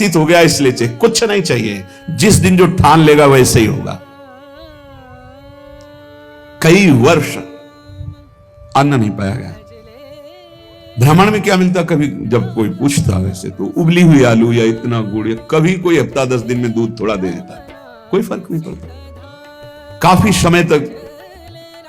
व्यतीत हो गया इसलिए चाहिए, कुछ नहीं चाहिए। जिस दिन जो ठान लेगा वैसे ही होगा। कई वर्ष अन्न नहीं पाया गया। भ्रमण में क्या मिलता, कभी जब कोई पूछता वैसे तो उबली हुई आलू या इतना गुड़, या कभी कोई हफ्ता 10 दिन में दूध थोड़ा दे देता, कोई फर्क नहीं पड़ता। काफी समय तक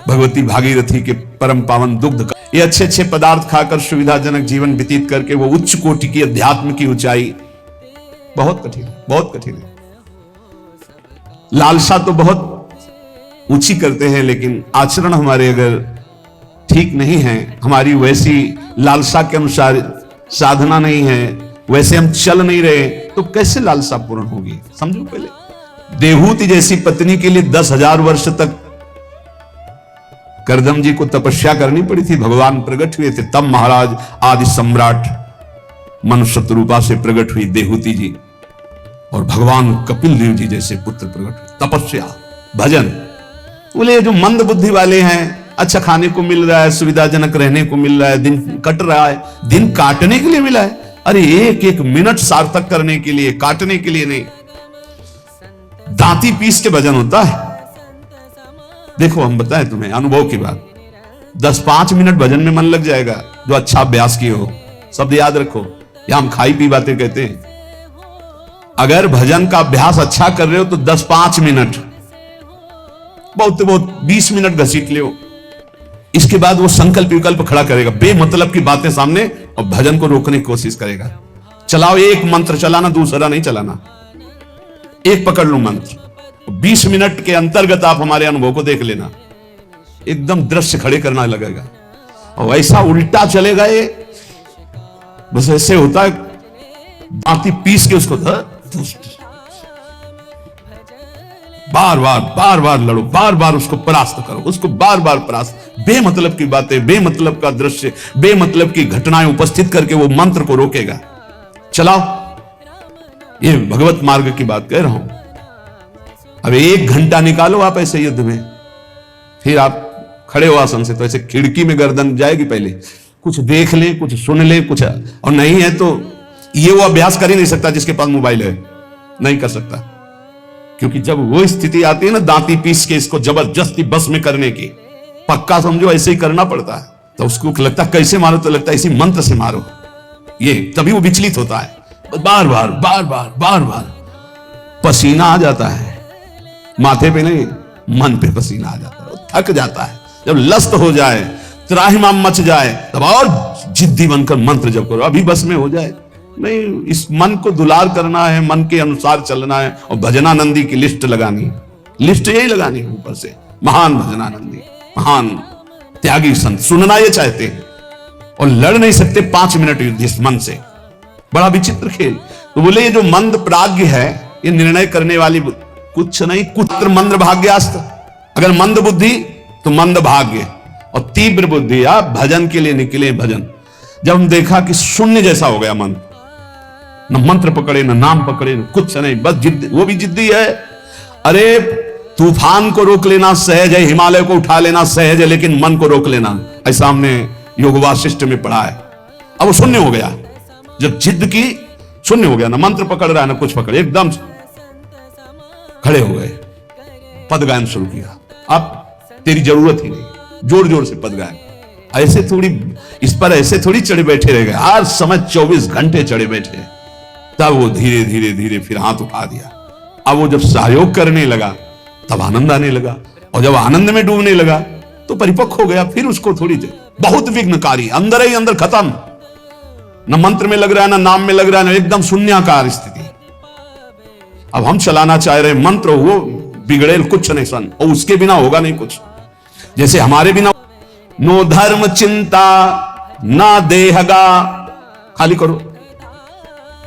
भगवती भागीरथी के परम पावन दुग्ध का ये अच्छे अच्छे पदार्थ खाकर सुविधाजनक जीवन व्यतीत करके वो उच्च कोटि की अध्यात्म की ऊंचाई बहुत कठिन है, बहुत कठिन है। लालसा तो बहुत ऊंची करते हैं, लेकिन आचरण हमारे अगर ठीक नहीं है, हमारी वैसी लालसा के अनुसार साधना नहीं है, वैसे हम चल नहीं रहे, तो कैसे लालसा पूर्ण होगी? समझो पहले। देवहूति जैसी पत्नी के लिए 10,000 वर्ष तक करदम जी को तपस्या करनी पड़ी थी। भगवान प्रकट हुए थे, तब महाराज आदि सम्राट मनुष्य रूपा से प्रकट हुई देवहूति जी, और भगवान कपिल देव जी जैसे पुत्र प्रकट हुए। तपस्या, भजन। बोले जो मंद बुद्धि वाले हैं, अच्छा खाने को मिल रहा है, सुविधाजनक रहने को मिल रहा है, दिन कट रहा है, दिन काटने के लिए मिला है। अरे एक एक मिनट सार्थक करने के लिए, काटने के लिए नहीं। दांती पीस के भजन होता है। देखो हम बताएं तुम्हें अनुभव की बात, 10-5 मिनट भजन में मन लग जाएगा, जो अच्छा अभ्यास किए हो। शब्द याद रखो, यह हम खाई पी बातें कहते हैं। अगर भजन का अभ्यास अच्छा कर रहे हो तो 10-5 मिनट, बहुत बहुत 20 मिनट घसीट लो। इसके बाद वो संकल्प विकल्प खड़ा करेगा, बेमतलब की बातें सामने, और भजन को रोकने की कोशिश करेगा। चलाओ, एक मंत्र चलाना, दूसरा नहीं चलाना, एक पकड़ लो मंत्र। 20 मिनट के अंतर्गत आप हमारे अनुभव को देख लेना, एकदम दृश्य खड़े करना लगेगा। और ऐसा उल्टा चलेगा ये, बस ऐसे होता है, दांती पीस के उसको बार बार लड़ो, बार बार उसको परास्त करो, उसको बार बार परास्त। बेमतलब की बातें, बेमतलब का दृश्य, बेमतलब की घटनाएं उपस्थित करके वो मंत्र को रोकेगा। चलाओ, ये भगवत मार्ग की बात कह रहा हूं। अब 1 घंटा निकालो आप ऐसे युद्ध में, फिर आप खड़े हो आसन से तो ऐसे खिड़की में गर्दन जाएगी, पहले कुछ देख ले, कुछ सुन ले, कुछ, और नहीं है तो ये वो अभ्यास कर ही नहीं सकता जिसके पास मोबाइल है, नहीं कर सकता। क्योंकि जब वो स्थिति आती है ना, दांती पीस के इसको जबरदस्ती बस में करने की, पक्का समझो ऐसे ही करना पड़ता है। तो उसको लगता है कैसे मारो, तो लगता है इसी मंत्र से मारो, ये तभी वो विचलित होता है। बार बार बार बार बार बार पसीना आ जाता है, माथे पे नहीं, मन पे पसीना आ जाता है, थक जाता है। जब लस्त हो जाए, त्राहिमाम मच जाए, तब और जिद्दी बनकर मंत्र जप करो, अभी बस में हो जाए। नहीं, इस मन को दुलार करना है, मन के अनुसार चलना है, और भजनानंदी की लिस्ट लगानी, लिस्ट यही लगानी है ऊपर से। महान भजनानंदी, महान त्यागी संत, सुनना ये चाहते हैं और लड़ नहीं सकते 5 मिनट युद्ध इस मन से। बड़ा विचित्र खेल। तो बोले ये जो मंद प्राज्ञ है, ये निर्णय करने वाली कुछ नहीं, कुत्र मंद भाग्यास्त। अगर मंद बुद्धि तो मंद भाग्य, और तीव्र बुद्धि आप भजन के लिए निकले। भजन जब हम देखा कि शून्य जैसा हो गया मन, न मंत्र पकड़े, न नाम पकड़े, न कुछ नहीं, बस जिद्दी, वो भी जिद्दी है। अरे तूफान को रोक लेना सहज है, हिमालय को उठा लेना सहज है, लेकिन मन को रोक लेना, ऐसा हमने योग वासिष्ठ में पढ़ा है। अब वो शून्य हो गया, जब जिद की शून्य हो गया, ना मंत्र पकड़ रहा है ना कुछ पकड़े, एकदम खड़े हो गए, पद गायन शुरू किया। अब तेरी जरूरत ही नहीं, जोर जोर से पद गायन। ऐसे थोड़ी इस पर ऐसे थोड़ी चढ़े बैठे रह गए, हर समय 24 घंटे चढ़े बैठे। तब वो धीरे धीरे धीरे फिर हाथ उठा दिया। अब वो जब सहयोग करने लगा तब आनंद आने लगा, और जब आनंद में डूबने लगा तो परिपक्व हो गया। फिर उसको थोड़ी देर बहुत विघ्नकारी, अंदर ही अंदर खत्म, न मंत्र में लग रहा है, न नाम में लग रहा है, न एकदम शून्याकार स्थिति। अब हम चलाना चाह रहे मंत्र, वो बिगड़ेल कुछ नहीं सन, और उसके बिना होगा नहीं कुछ। जैसे हमारे बिना नो धर्म चिंता ना देहगा, खाली करो,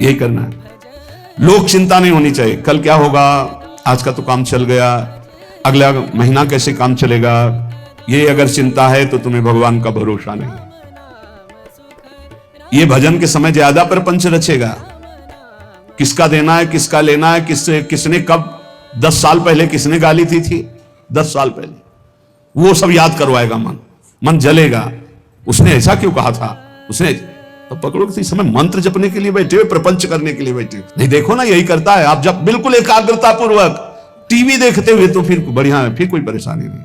यही करना है। लोक चिंता नहीं होनी चाहिए, कल क्या होगा, आज का तो काम चल गया, अगला महीना कैसे काम चलेगा, ये अगर चिंता है तो तुम्हें भगवान का भरोसा नहीं। ये भजन के समय ज्यादा प्रपंच रचेगा, किसका देना है, किसका लेना है, किसने कब 10 साल पहले किसने गाली थी 10 साल पहले, वो सब याद करवाएगा। मन जलेगा, उसने ऐसा क्यों कहा था, उसने तो पकड़ो कि इस समय मंत्र जपने के लिए बैठे हुए, प्रपंच करने के लिए बैठे हुए। नहीं, देखो ना यही करता है। आप जब बिल्कुल एकाग्रता पूर्वक टीवी देखते हुए तो फिर बढ़िया है, फिर कोई परेशानी नहीं।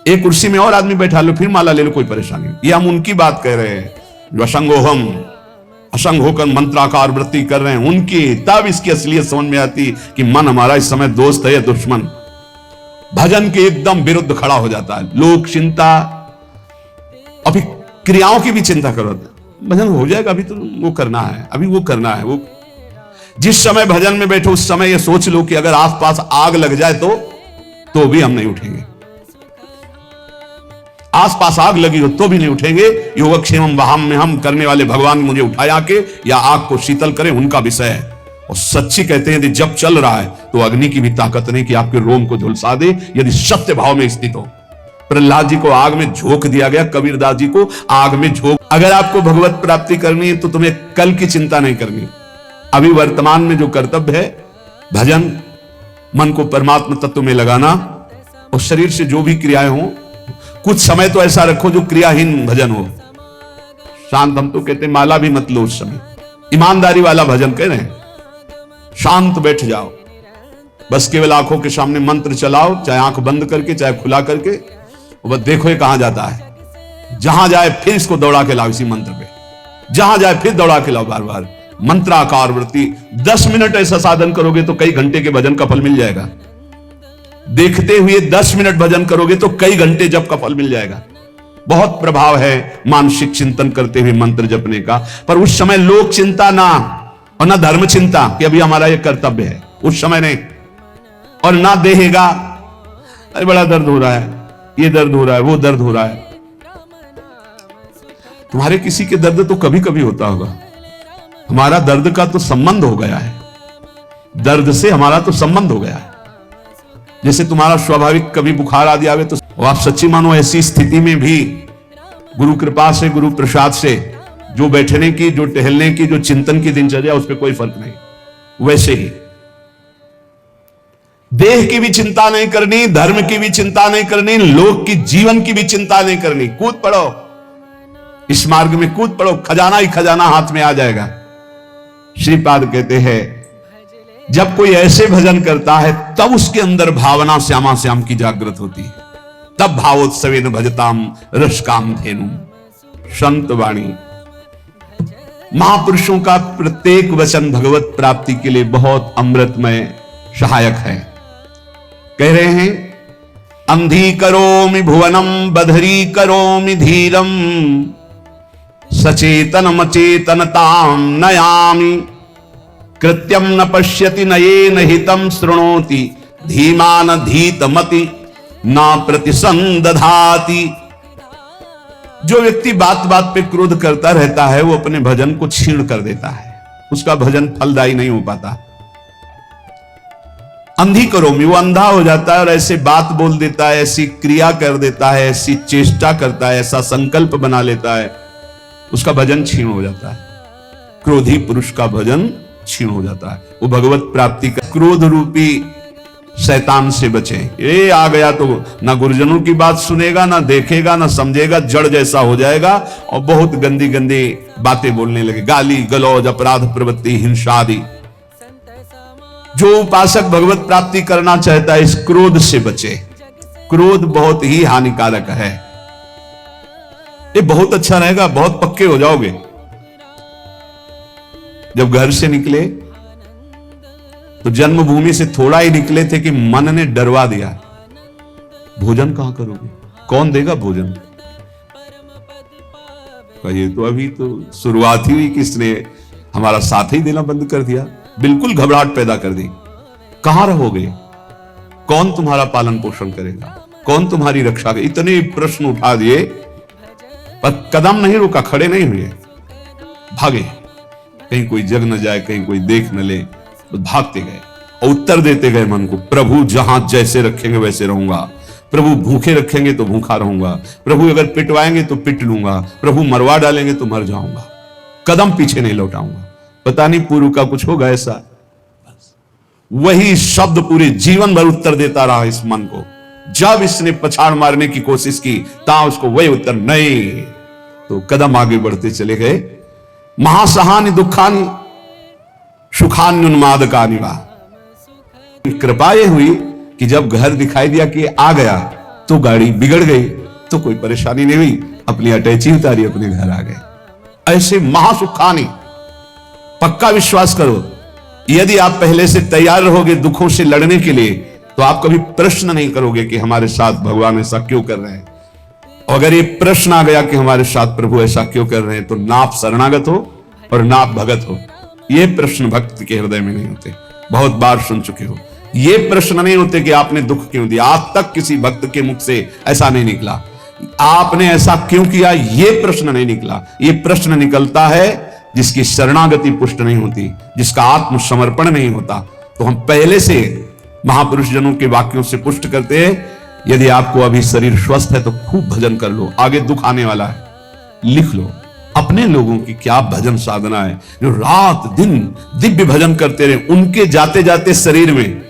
एक कुर्सी में और आदमी बैठा लो, फिर माला ले लो, कोई परेशानी नहीं। ये हम उनकी बात कह रहे हैं जो असंगोहम, असंग होकर मंत्राकार वृत्ति कर रहे हैं उनकी। तब इसकी असलियत समझ में आती कि मन हमारा इस समय दोस्त है या दुश्मन। भजन के एकदम विरुद्ध खड़ा हो जाता है। लोक चिंता, अभी क्रियाओं की भी चिंता करो, भजन हो जाएगा, अभी तो वो करना है, अभी वो करना है। वो जिस समय भजन में बैठो उस समय ये सोच लो कि अगर आसपास आग लग जाए तो भी हम नहीं उठेंगे। आसपास आग लगी हो तो भी नहीं उठेंगे। योगक्षेमम वहाम में हम करने वाले भगवान मुझे उठाया के या आग को शीतल करें, उनका विषय है। और सच्ची कहते हैं यदि जब चल रहा है तो अग्नि की भी ताकत नहीं कि आपके रोम को झुलसा दे, यदि सत्य भाव में स्थित हो। प्रहलाद जी को आग में झोंक दिया गया, कबीरदास जी को आग में झोंक। अगर आपको भगवत प्राप्ति करनी है तो तुम्हें कल की चिंता नहीं करनी, अभी वर्तमान में जो कर्तव्य है भजन, मन को परमात्मा तत्व में लगाना, और शरीर से जो भी क्रियाएं हो कुछ समय तो ऐसा रखो जो क्रियाहीन भजन हो। शांत, हम तो कहते हैं माला भी मत लो उस समय, ईमानदारी वाला भजन कह रहे हैं। शांत बैठ जाओ, बस केवल आंखों के सामने मंत्र चलाओ, चाहे आंख बंद करके चाहे खुला करके, और बस देखो ये कहां जाता है। जहां जाए फिर इसको दौड़ा के लाओ इसी मंत्र पे, जहां जाए फिर दौड़ा के लाओ बार बार। मंत्राकार वृत्ति 10 मिनट ऐसा साधन करोगे तो कई घंटे के भजन का फल मिल जाएगा। देखते हुए 10 मिनट भजन करोगे तो कई घंटे जप का फल मिल जाएगा। बहुत प्रभाव है मानसिक चिंतन करते हुए मंत्र जपने का। पर उस समय लोक चिंता ना, और ना धर्म चिंता कि अभी हमारा यह कर्तव्य है, उस समय नहीं। और ना देहेगा, अरे बड़ा दर्द हो रहा है, ये दर्द हो रहा है, वो दर्द हो रहा है। तुम्हारे किसी के दर्द तो कभी कभी होता होगा, हमारा दर्द का तो संबंध हो गया है, दर्द से हमारा तो संबंध हो गया है। जैसे तुम्हारा स्वाभाविक कभी बुखार आदि आवे तो आप सच्ची मानो ऐसी स्थिति में भी गुरु कृपा से, गुरु प्रसाद से जो बैठने की, जो टहलने की, जो चिंतन की दिनचर्या, उस पर कोई फर्क नहीं। वैसे ही देह की भी चिंता नहीं करनी, धर्म की भी चिंता नहीं करनी, लोक की, जीवन की भी चिंता नहीं करनी। कूद पड़ो, इस मार्ग में कूद पड़ो, खजाना ही खजाना हाथ में आ जाएगा। श्रीपाद कहते हैं जब कोई ऐसे भजन करता है तब उसके अंदर भावना श्यामा श्याम की जागृत होती है। तब भावोत्सवेन भजताम रसकाम धेनु। संत वाणी, महापुरुषों का प्रत्येक वचन भगवत प्राप्ति के लिए बहुत अमृतमय सहायक है। कह रहे हैं अंधी करोमि भुवनम बधरी करोमि धीरम सचेतनम चेतनताम नयामि कृत्यम न पश्यति नयेन हितम शृणोति धीमान धीतमति न प्रतिसंदधाति। जो व्यक्ति बात बात पे क्रोध करता रहता है वो अपने भजन को छीण कर देता है, उसका भजन फलदायी नहीं हो पाता। अंधी करोमि, वो अंधा हो जाता है और ऐसे बात बोल देता है, ऐसी क्रिया कर देता है, ऐसी चेष्टा करता है, ऐसा संकल्प बना लेता है, उसका भजन छीण हो जाता है। क्रोधी पुरुष का भजन छीण हो जाता है। वो भगवत प्राप्ति का क्रोध रूपी शैतान से बचे। ये आ गया तो ना गुरुजनों की बात सुनेगा, ना देखेगा, ना समझेगा, जड़ जैसा हो जाएगा और बहुत गंदी गंदी बातें बोलने लगे, गाली गलौज, अपराध प्रवृत्ति, हिंसा आदि। जो उपासक भगवत प्राप्ति करना चाहता है इस क्रोध से बचे। क्रोध बहुत ही हानिकारक है। ये बहुत अच्छा रहेगा, बहुत पक्के हो जाओगे। जब घर से निकले तो जन्मभूमि से थोड़ा ही निकले थे कि मन ने डरवा दिया, भोजन कहां करोगे, कौन देगा भोजन। ये तो अभी तो शुरुआत ही हुई, किसने हमारा साथ ही देना बंद कर दिया, बिल्कुल घबराहट पैदा कर दी। कहां रहोगे, कौन तुम्हारा पालन पोषण करेगा, कौन तुम्हारी रक्षा करेगा। इतने प्रश्न उठा दिए पर कदम नहीं रुका, खड़े नहीं हुए, भागे। कहीं कोई जग न जाए, कहीं कोई देख न ले, तो भागते गए और उत्तर देते गए मन को, प्रभु जहां जैसे रखेंगे वैसे रहूंगा, प्रभु भूखे रखेंगे तो भूखा रहूंगा, प्रभु अगर पिटवाएंगे तो पिट लूंगा, प्रभु मरवा डालेंगे तो मर जाऊंगा, कदम पीछे नहीं लौटाऊंगा। पता नहीं पूर्व का कुछ होगा ऐसा। वही शब्द पूरे जीवन भर उत्तर देता रहा इस मन को। जब इसने पछाड़ मारने की कोशिश की ता उसको वही उत्तर नहीं, तो कदम आगे बढ़ते चले गए। महासहानि दुखानि सुखान्युन्मादकानि वा। कृपा ये हुई कि जब घर दिखाई दिया कि आ गया तो गाड़ी बिगड़ गई, तो कोई परेशानी नहीं हुई, अपनी अटैची उतारी, अपने घर आ गए। ऐसे महासुखानी, पक्का विश्वास करो, यदि आप पहले से तैयार रहोगे दुखों से लड़ने के लिए, तो आप कभी प्रश्न नहीं करोगे कि हमारे साथ भगवान ऐसा क्यों कर रहे हैं। और अगर ये प्रश्न आ गया कि हमारे साथ प्रभु ऐसा क्यों कर रहे हैं, तो ना आप शरणागत हो और ना आप भगत हो। ये प्रश्न भक्त के हृदय में नहीं होते, बहुत बार सुन चुके हो। ये प्रश्न नहीं होते कि आपने दुख क्यों दिया, आज तक किसी भक्त के मुख से ऐसा नहीं निकला, आपने ऐसा क्यों किया, ये प्रश्न नहीं निकला। ये प्रश्न निकलता है जिसकी शरणागति पुष्ट नहीं होती, जिसका आत्मसमर्पण नहीं होता। तो हम पहले से महापुरुष जनों के वाक्यों से पुष्ट करते हैं, यदि आपको अभी शरीर स्वस्थ है तो खूब भजन कर लो, आगे दुख आने वाला है। लिख लो अपने लोगों की क्या भजन साधना है, जो रात दिन दिव्य भजन करते रहे, उनके जाते जाते शरीर में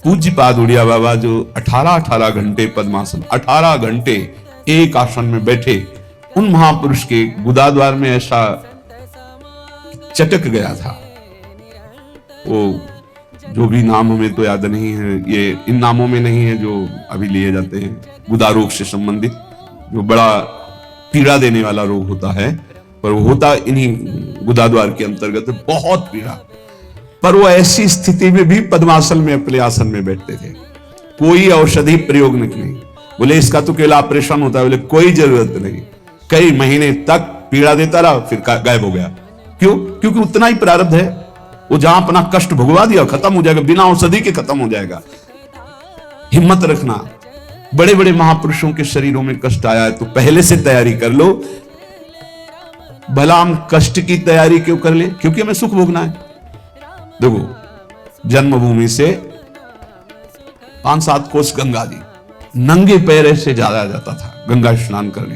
पूज्य पाद उड़िया बाबा जो 18 घंटे पद्मासन, 18 घंटे एक आसन में बैठे, उन महापुरुष के गुदाद्वार में ऐसा चटक गया था। वो जो भी नाम हमें तो याद नहीं है, ये इन नामों में नहीं है जो अभी लिए जाते हैं, गुदा रोग से संबंधित, जो बड़ा पीड़ा देने वाला रोग होता है, पर वो होता इन्हीं गुदाद्वार के अंतर्गत, बहुत पीड़ा। पर वो ऐसी स्थिति में भी पद्मासन में अपने आसन में बैठते थे, कोई औषधि प्रयोग नहीं। बोले इसका तो केवल ऑपरेशन होता है, बोले कोई जरूरत नहीं, कई महीने तक पीड़ा देता रहा, फिर गायब हो गया। क्यों? क्योंकि उतना ही प्रारब्ध है, वो जहां अपना कष्ट भुगवा दिया खत्म हो जाएगा, बिना औषधि के खत्म हो जाएगा। हिम्मत रखना, बड़े बड़े महापुरुषों के शरीरों में कष्ट आया है तो पहले से तैयारी कर लो। भला हम कष्ट की तैयारी क्यों कर ले? क्योंकि हमें सुख भोगना है। देखो जन्मभूमि से 5-7 कोस गंगा जी, नंगे पैर से जाया जाता था गंगा स्नान करने।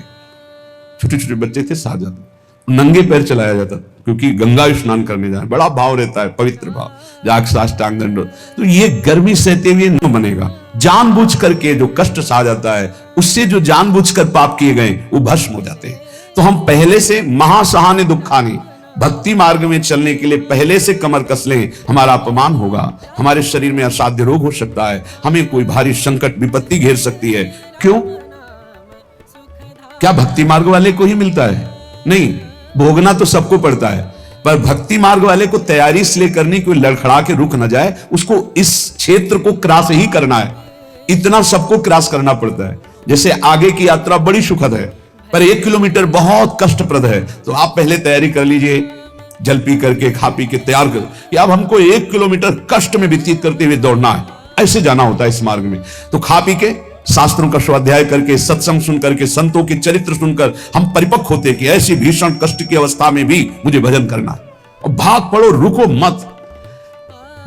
छोटे छोटे बच्चे थे, साहब नंगे पैर चलाया जाता, क्योंकि गंगा स्नान करने जाए, बड़ा भाव रहता है, पवित्र भाव, जाग साष्टांग दंडवत। तो ये गर्मी सहते हुए न बनेगा। जानबूझ करके जो कष्ट सहा जाता है, उससे जो जानबूझकर पाप किए गए वो भस्म हो जाते हैं। तो हम पहले से महासहानि दुखानि, भक्ति मार्ग में चलने के लिए पहले से कमर कस लें। हमारा अपमान होगा, हमारे शरीर में असाध्य रोग हो सकता है, हमें कोई भारी संकट विपत्ति घेर सकती है। क्यों? क्या भक्ति मार्ग वाले को ही मिलता है? नहीं, भोगना तो सबको पड़ता है, पर भक्ति मार्ग वाले को तैयारी इसलिए करनी कोई लड़खड़ा के रुक न जाए, उसको इस क्षेत्र को क्रॉस ही करना है। इतना सबको क्रॉस करना पड़ता है। जैसे आगे की यात्रा बड़ी सुखद है, पर 1 किलोमीटर बहुत कष्टप्रद है, तो आप पहले तैयारी कर लीजिए, जल पी करके खा पी के तैयार कर कि अब हमको 1 किलोमीटर कष्ट में व्यतीत करते हुए दौड़ना है, ऐसे जाना होता है इस मार्ग में। तो खा पी के शास्त्रों का स्वाध्याय करके, सत्संग सुन करके, संतों के चरित्र सुनकर हम परिपक्व होते कि ऐसी भीषण कष्ट की अवस्था में भी मुझे भजन करना है। और भाग पड़ो, रुको मत।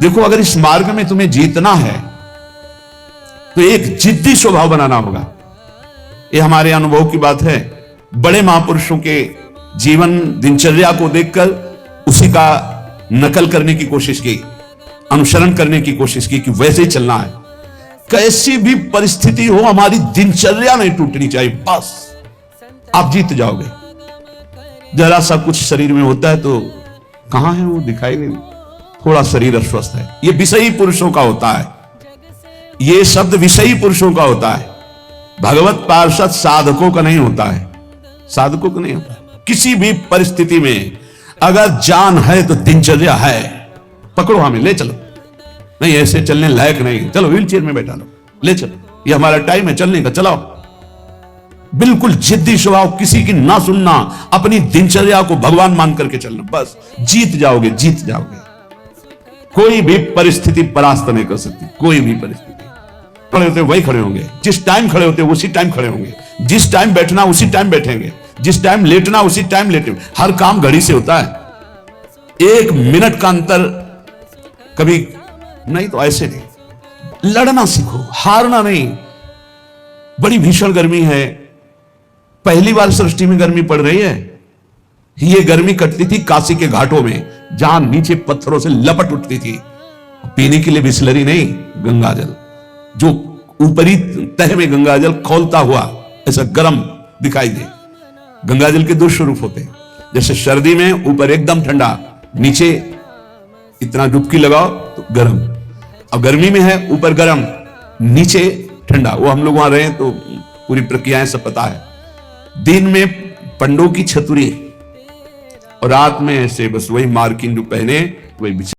देखो अगर इस मार्ग में तुम्हें जीतना है तो एक जिद्दी स्वभाव बनाना होगा। ये हमारे अनुभव की बात है। बड़े महापुरुषों के जीवन दिनचर्या को देखकर उसी का नकल करने की कोशिश की, अनुसरण करने की कोशिश की कि वैसे ही चलना है। कैसी भी परिस्थिति हो, हमारी दिनचर्या नहीं टूटनी चाहिए, बस आप जीत जाओगे। जरा सा कुछ शरीर में होता है तो कहां है वो, दिखाई नहीं, थोड़ा शरीर अस्वस्थ है, ये विषयी पुरुषों का होता है। ये शब्द विषयी पुरुषों का होता है, भगवत पार्षद साधकों का नहीं होता है, साधकों का नहीं होता है। किसी भी परिस्थिति में अगर जान है तो दिनचर्या है, पकड़ो, हमें ले चलो। नहीं ऐसे चलने लायक नहीं, चलो व्हील चेयर में बैठा लो, ले चलो, ये हमारा टाइम है चलने का, चलाओ। बिल्कुल जिद्दी स्वभाव, किसी की ना सुनना, अपनी दिनचर्या को भगवान मान करके चलना, बस जीत जाओगे, जीत जाओगे। कोई भी परिस्थिति परास्त नहीं कर सकती, कोई भी परिस्थिति। खड़े होते वही खड़े होंगे, जिस टाइम खड़े होते उसी टाइम खड़े होंगे, जिस टाइम बैठना उसी टाइम बैठेंगे, जिस टाइम लेटना उसी टाइम लेटेंगे। हर काम घड़ी से होता है, 1 मिनट का अंतर कभी नहीं। तो ऐसे नहीं, लड़ना सीखो, हारना नहीं। बड़ी भीषण गर्मी है, पहली बार सृष्टि में गर्मी पड़ रही है। ये गर्मी कटती थी काशी के घाटों में, जहां नीचे पत्थरों से लपट उठती थी। पीने के लिए बिस्लरी नहीं, गंगाजल, जो ऊपरी तह में गंगाजल खौलता हुआ ऐसा गर्म दिखाई दे। गंगाजल के 2 स्वरूप होते हैं, जैसे सर्दी में ऊपर एकदम ठंडा, नीचे इतना डुबकी लगाओ तो गर्म, और गर्मी में है ऊपर गर्म नीचे ठंडा। वो हम लोग वहां रहे तो पूरी प्रक्रियाएं सब पता है। दिन में पंडों की छतुरी और रात में ऐसे बस वही मार्किन जो पहने वही बिछा।